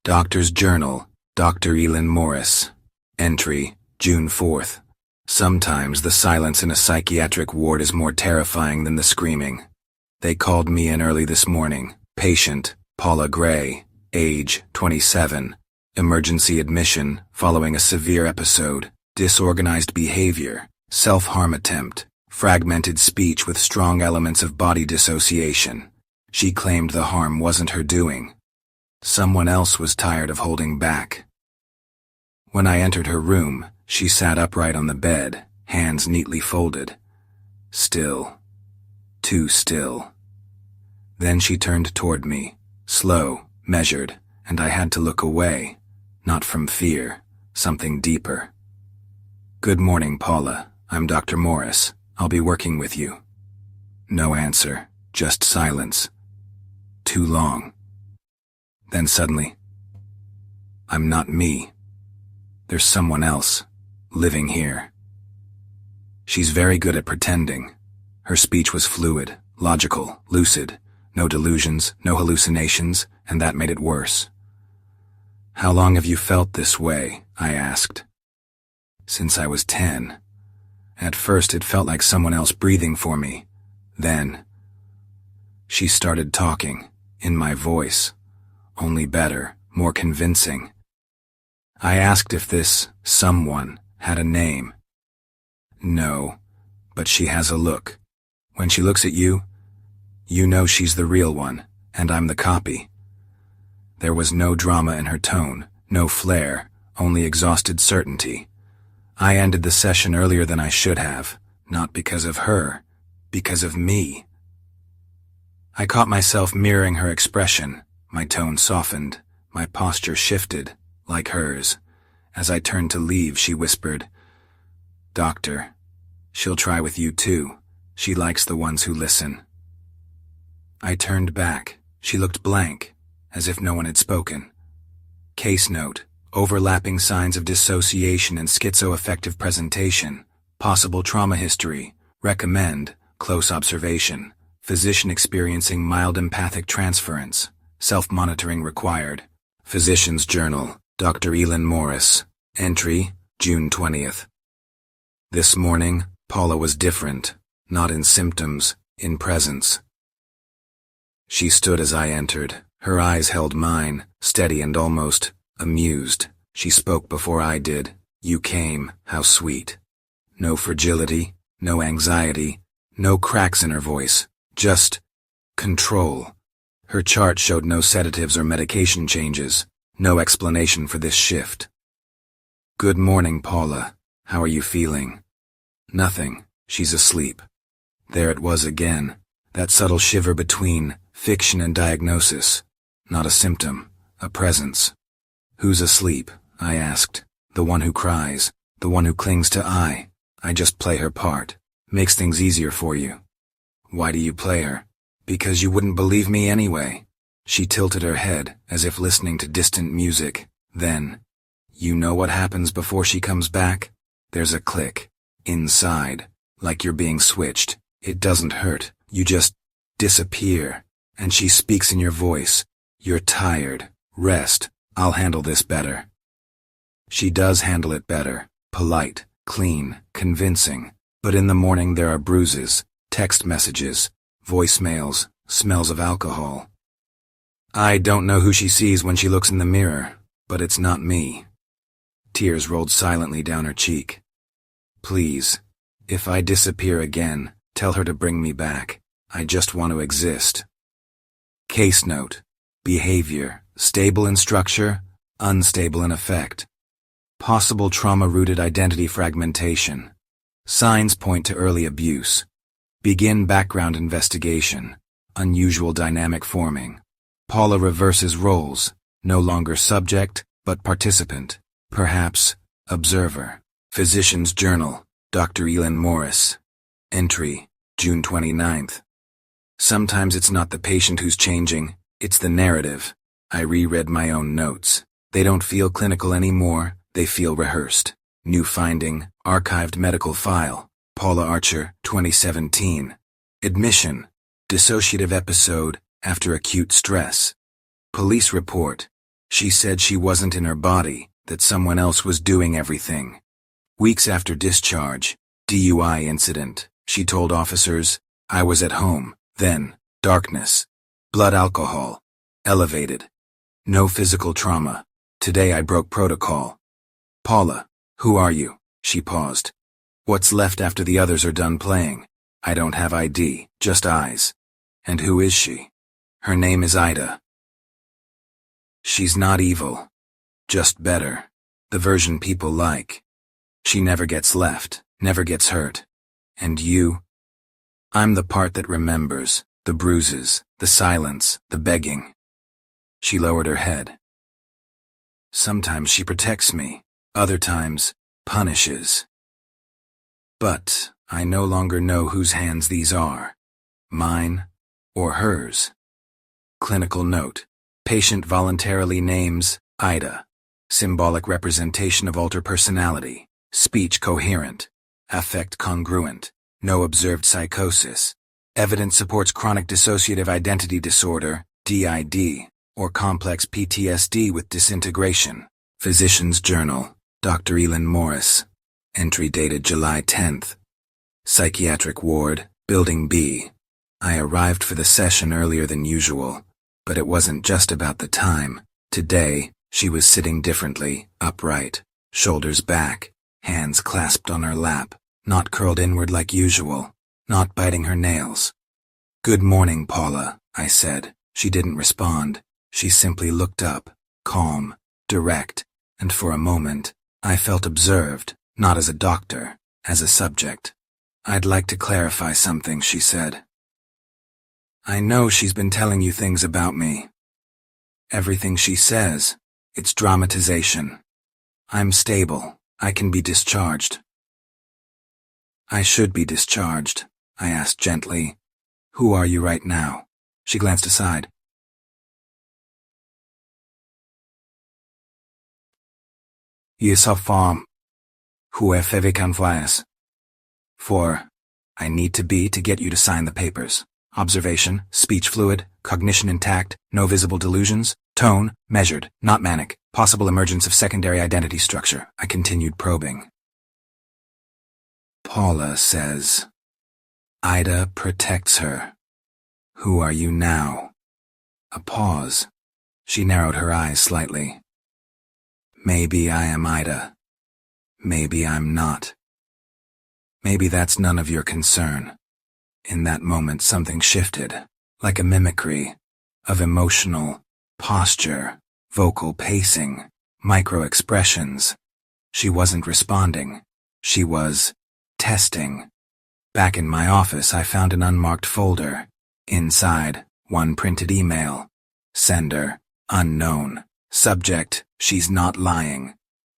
Doctor's Journal, Dr. Elin Morris. Entry, June 4th. Sometimes the silence in a psychiatric ward is more terrifying than the screaming. They called me in early this morning. Patient, Paula Gray, age 27. Emergency admission following a severe episode. Disorganized behavior, self-harm attempt, fragmented speech with strong elements of body dissociation. She claimed the harm wasn't her doing. Someone else was tired of holding back. When I entered her room, she sat upright on the bed, hands neatly folded. Still. Too still. Then she turned toward me, slow, measured, and I had to look away, not from fear, something deeper. "Good morning, Paula. I'm Dr. Morris. I'll be working with you." No answer, just silence. Too long. Then suddenly, "I'm not me. There's someone else, living here." She's very good at pretending. Her speech was fluid, logical, lucid, no delusions, no hallucinations, and that made it worse. "How long have you felt this way?" I asked. "Since I was 10. At first it felt like someone else breathing for me. Then..." She started talking, in my voice, only better, more convincing. I asked if this someone had a name. "No, but she has a look. When she looks at you, you know she's the real one, and I'm the copy." There was no drama in her tone, no flair, only exhausted certainty. I ended the session earlier than I should have, not because of her, because of me. I caught myself mirroring her expression. My tone softened, my posture shifted, like hers. As I turned to leave, she whispered, "Doctor, she'll try with you too. She likes the ones who listen." I turned back. She looked blank, as if no one had spoken. Case note: overlapping signs of dissociation and schizoaffective presentation. Possible trauma history. Recommend close observation. Physician experiencing mild empathic transference. Self-monitoring required. Physician's Journal, Dr. Elin Morris. Entry, June 20th. This morning, Paula was different, not in symptoms, in presence. She stood as I entered. Her eyes held mine, steady and almost amused. She spoke before I did. "You came, how sweet." No fragility, no anxiety, no cracks in her voice, just control. Her chart showed no sedatives or medication changes, no explanation for this shift. "Good morning, Paula. How are you feeling?" "Nothing. She's asleep." There it was again, that subtle shiver between fiction and diagnosis. Not a symptom, a presence. "Who's asleep?" I asked. "The one who cries, the one who clings to I just play her part. Makes things easier for you." "Why do you play her?" "Because you wouldn't believe me anyway." She tilted her head, as if listening to distant music. Then, "You know what happens before she comes back? There's a click. Inside. Like you're being switched. It doesn't hurt. You just disappear. And she speaks in your voice. 'You're tired. Rest. I'll handle this better.' She does handle it better. Polite, clean, convincing. But in the morning there are bruises, text messages, voicemails, smells of alcohol. I don't know who she sees when she looks in the mirror, but it's not me." Tears rolled silently down her cheek. "Please, if I disappear again, tell her to bring me back. I just want to exist." Case note: behavior, stable in structure, unstable in effect. Possible trauma-rooted identity fragmentation. Signs point to early abuse. Begin background investigation. Unusual dynamic forming. Paula reverses roles, no longer subject, but participant. Perhaps, observer. Physician's Journal, Dr. Elin Morris. Entry, June 29th. Sometimes it's not the patient who's changing, it's the narrative. I reread my own notes. They don't feel clinical anymore, they feel rehearsed. New finding, archived medical file. Paula Archer, 2017. Admission, dissociative episode after acute stress. Police report, She said she wasn't in her body, that someone else was doing everything. Weeks after discharge, DUI incident, she told officers, I was at home, then, darkness, blood alcohol, elevated. No physical trauma. Today I broke protocol. Paula, who are you? She paused. What's left after the others are done playing? I don't have ID, just eyes. And who is she? Her name is Ida. She's not evil. Just better. The version people like. She never gets left, never gets hurt. And you? I'm the part that remembers, the bruises, the silence, the begging. She lowered her head. Sometimes she protects me, other times, punishes. But I no longer know whose hands these are. Mine or hers. Clinical note. Patient voluntarily names Ida. Symbolic representation of alter personality. Speech coherent. Affect congruent. No observed psychosis. Evidence supports chronic dissociative identity disorder, DID, or complex PTSD with disintegration. Physician's Journal, Dr. Elin Morris. Entry dated July 10th. Psychiatric Ward, Building B. I arrived for the session earlier than usual, but it wasn't just about the time. Today, she was sitting differently, upright, shoulders back, hands clasped on her lap, not curled inward like usual, not biting her nails. Good morning, Paula, I said. She didn't respond. She simply looked up, calm, direct, and for a moment, I felt observed, not as a doctor, as a subject. I'd like to clarify something, she said. I know she's been telling you things about me. Everything she says, it's dramatization. I'm stable. I can be discharged. I should be discharged, I asked gently. Who are you right now? She glanced aside. Yusufam. Whoever can flies. 4. I need to be to get you to sign the papers. Observation, speech fluid, cognition intact, no visible delusions, tone, measured, not manic, possible emergence of secondary identity structure. I continued probing. Paula says, Ida protects her. Who are you now? A pause. She narrowed her eyes slightly. Maybe I am Ida. Maybe I'm not. Maybe that's none of your concern. In that moment something shifted, like a mimicry, of emotional, posture, vocal pacing, micro-expressions. She wasn't responding. She was testing. Back in my office I found an unmarked folder. Inside, one printed email. Sender, unknown. Subject, she's not lying.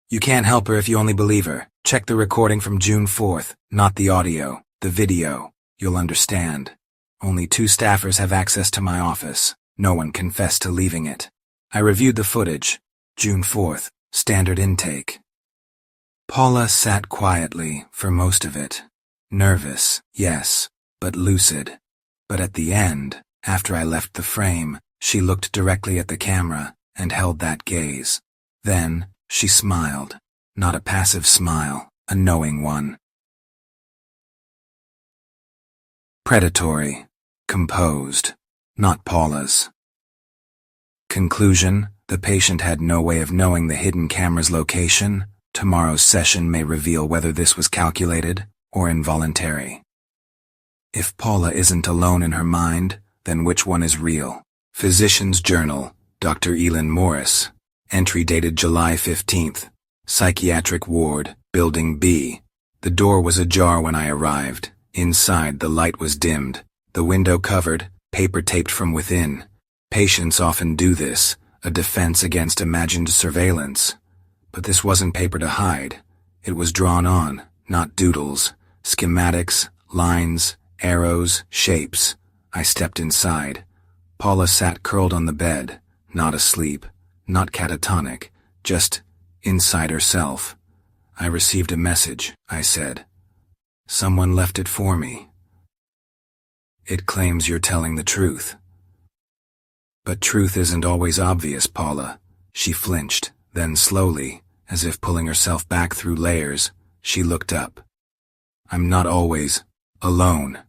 You can't help her if you only believe her. Check the recording from June 4th, not the audio, the video. You'll understand. Only 2 staffers have access to my office. No one confessed to leaving it. I reviewed the footage. June 4th, standard intake. Paula sat quietly for most of it. Nervous, yes, but lucid. But at the end, after I left the frame, she looked directly at the camera and held that gaze. Then, she smiled. Not a passive smile, a knowing one. Predatory, composed, not Paula's. Conclusion, the patient had no way of knowing the hidden camera's location. Tomorrow's session may reveal whether this was calculated or involuntary. If Paula isn't alone in her mind, then which one is real? Physician's Journal, Dr. Elin Morris. Entry dated July 15th. Psychiatric Ward, Building B. The door was ajar when I arrived. Inside, the light was dimmed, the window covered, paper taped from within. Patients often do this, a defense against imagined surveillance. But this wasn't paper to hide. It was drawn on, not doodles, schematics, lines, arrows, shapes. I stepped inside. Paula sat curled on the bed, not asleep, not catatonic, just inside herself. I received a message, I said. Someone left it for me. It claims you're telling the truth. But truth isn't always obvious, Paula. She flinched, then slowly, as if pulling herself back through layers, she looked up. I'm not always alone.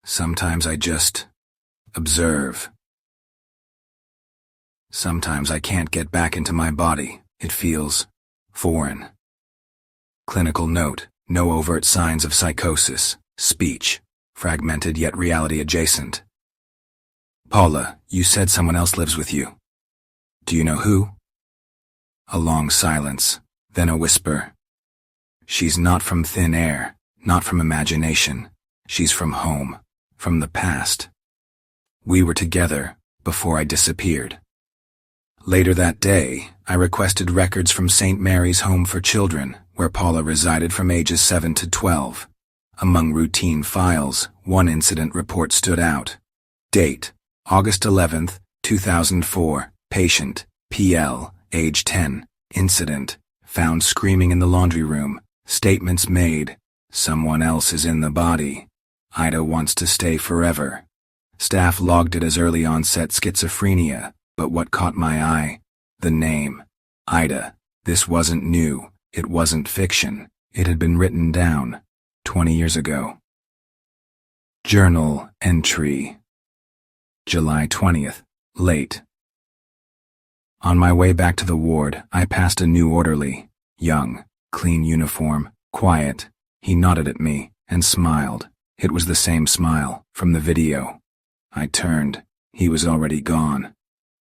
Sometimes I just observe. Sometimes I can't get back into my body. It feels foreign. Clinical note: no overt signs of psychosis. Speech fragmented yet reality adjacent. Paula, you said someone else lives with you. Do you know who? A long silence, then a whisper. She's not from thin air, not from imagination. She's from home, from the past. We were together before I disappeared. Later that day, I requested records from St. Mary's Home for Children, where Paula resided from ages 7 to 12. Among routine files, one incident report stood out. Date: August 11, 2004. Patient, PL, age 10. Incident: found screaming in the laundry room. Statements made: someone else is in the body. Ida wants to stay forever. Staff logged it as early onset schizophrenia, but what caught my eye? The name. Ida. This wasn't new. It wasn't fiction. It had been written down 20 years ago. Journal entry. July 20th. Late. On my way back to the ward, I passed a new orderly. Young, clean uniform, quiet. He nodded at me and smiled. It was the same smile from the video. I turned. He was already gone.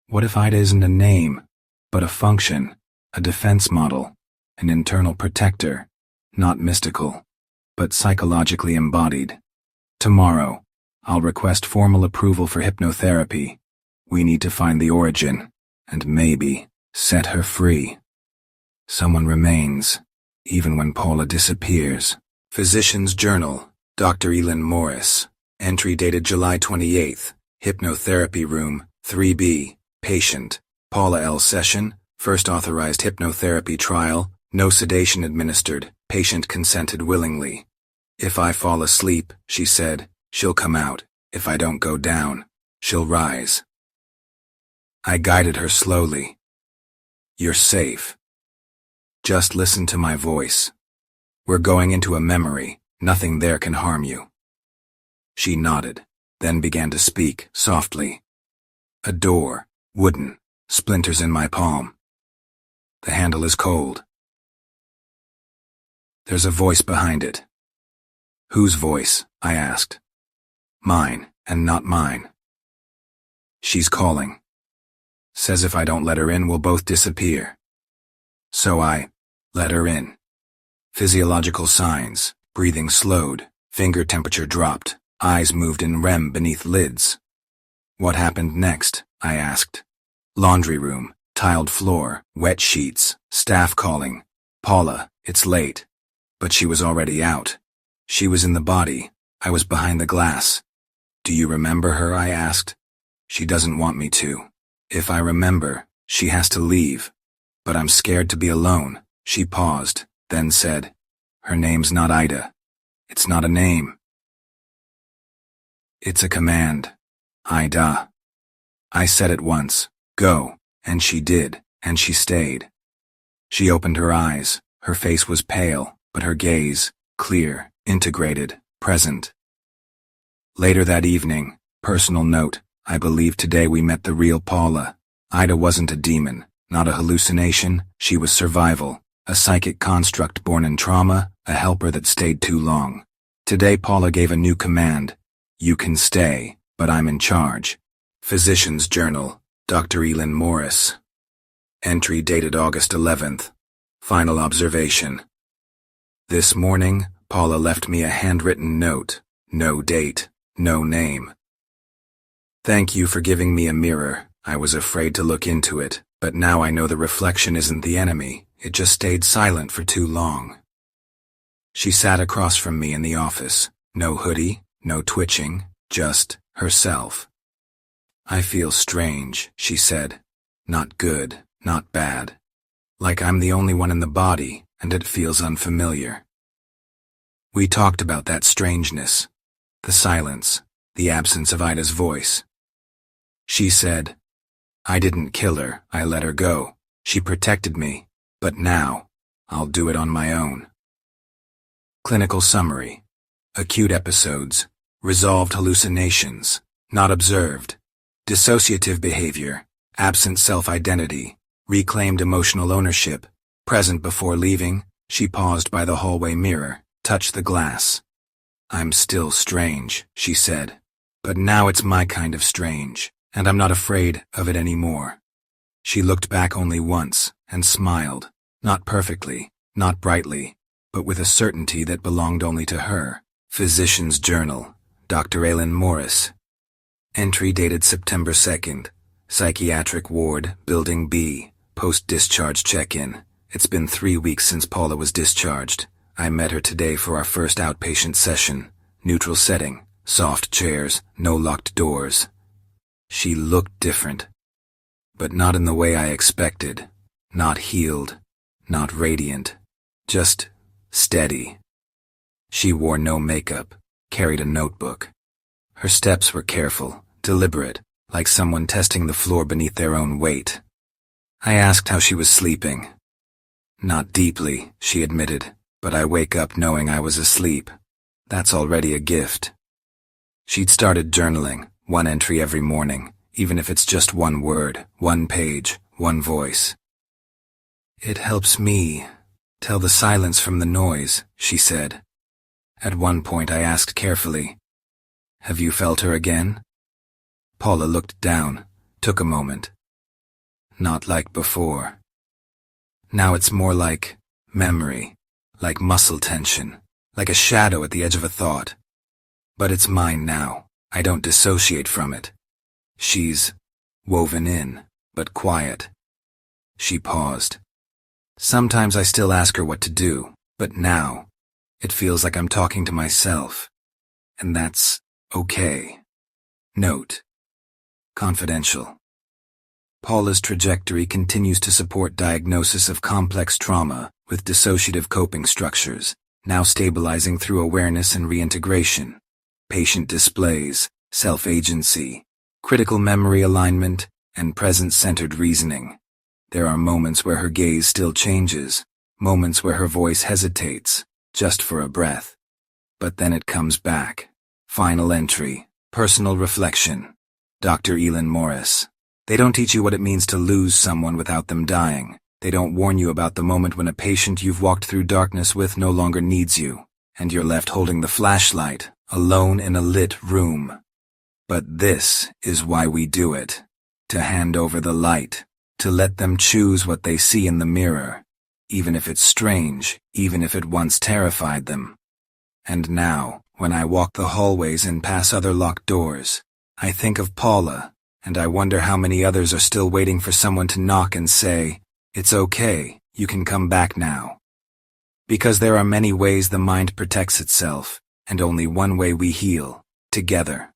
What if Ida isn't a name, but a function, a defense model, an internal protector, not mystical, but psychologically embodied? Tomorrow, I'll request formal approval for hypnotherapy. We need to find the origin, and maybe set her free. Someone remains, even when Paula disappears. Physician's Journal, Dr. Elin Morris. Entry dated July 28th. Hypnotherapy room, 3B. Patient, Paula L. Session. First authorized hypnotherapy trial. No sedation administered. Patient consented willingly. If I fall asleep, she said, she'll come out. If I don't go down, she'll rise. I guided her slowly. You're safe. Just listen to my voice. We're going into a memory. Nothing there can harm you. She nodded, then began to speak softly. A door, wooden, splinters in my palm. The handle is cold. There's a voice behind it. Whose voice? I asked. Mine, and not mine. She's calling. Says if I don't let her in, we'll both disappear. So I let her in. Physiological signs: breathing slowed, finger temperature dropped, eyes moved in REM beneath lids. What happened next? I asked. Laundry room, tiled floor, wet sheets, staff calling. Paula, it's late. But she was already out. She was in the body. I was behind the glass. Do you remember her? I asked. She doesn't want me to. If I remember, she has to leave. But I'm scared to be alone. She paused, then said, her name's not Ida. It's not a name. It's a command. Ida. I said it once, go, and she did, and she stayed. She opened her eyes. Her face was pale, but her gaze, clear, integrated, present. Later that evening, personal note, I believe today we met the real Paula. Ida wasn't a demon, not a hallucination. She was survival, a psychic construct born in trauma, a helper that stayed too long. Today Paula gave a new command. You can stay, but I'm in charge. Physician's Journal, Dr. Elin Morris. Entry dated August 11th. Final observation. This morning, Paula left me a handwritten note. No date, no name. Thank you for giving me a mirror. I was afraid to look into it, but now I know the reflection isn't the enemy. It just stayed silent for too long. She sat across from me in the office. No hoodie, no twitching, just herself. I feel strange, she said. Not good, not bad. Like I'm the only one in the body, and it feels unfamiliar. We talked about that strangeness. The silence, the absence of Ida's voice. She said, I didn't kill her, I let her go. She protected me. But now, I'll do it on my own. Clinical summary. Acute episodes. Resolved hallucinations. Not observed. Dissociative behavior. Absent self-identity. Reclaimed emotional ownership. Present before leaving, she paused by the hallway mirror, touched the glass. I'm still strange, she said. But now it's my kind of strange, and I'm not afraid of it anymore. She looked back only once, and smiled, not perfectly, not brightly, but with a certainty that belonged only to her. Physician's Journal, Dr. Elin Morris. Entry dated September 2nd. Psychiatric Ward, Building B, post-discharge check-in. It's been 3 weeks since Paula was discharged. I met her today for our first outpatient session. Neutral setting, soft chairs, no locked doors. She looked different. But not in the way I expected. Not healed. Not radiant. Just steady. She wore no makeup, carried a notebook. Her steps were careful, deliberate, like someone testing the floor beneath their own weight. I asked how she was sleeping. Not deeply, she admitted, but I wake up knowing I was asleep. That's already a gift. She'd started journaling, one entry every morning, even if it's just one word, one page, one voice. It helps me tell the silence from the noise, she said. At one point I asked carefully, "Have you felt her again?" Paula looked down, took a moment. Not like before. Now it's more like memory, like muscle tension, like a shadow at the edge of a thought. But it's mine now. I don't dissociate from it. She's woven in, but quiet. She paused. Sometimes I still ask her what to do, but now it feels like I'm talking to myself. And that's okay. Note. Confidential. Paula's trajectory continues to support diagnosis of complex trauma with dissociative coping structures, now stabilizing through awareness and reintegration. Patient displays, self-agency, critical memory alignment, and present-centered reasoning. There are moments where her gaze still changes, moments where her voice hesitates, just for a breath. But then it comes back. Final entry, personal reflection. Dr. Elin Morris. They don't teach you what it means to lose someone without them dying. They don't warn you about the moment when a patient you've walked through darkness with no longer needs you, and you're left holding the flashlight, alone in a lit room. But this is why we do it. To hand over the light, to let them choose what they see in the mirror, even if it's strange, even if it once terrified them. And now, when I walk the hallways and pass other locked doors, I think of Paula, and I wonder how many others are still waiting for someone to knock and say, "It's okay, you can come back now." Because there are many ways the mind protects itself, and only one way we heal, together.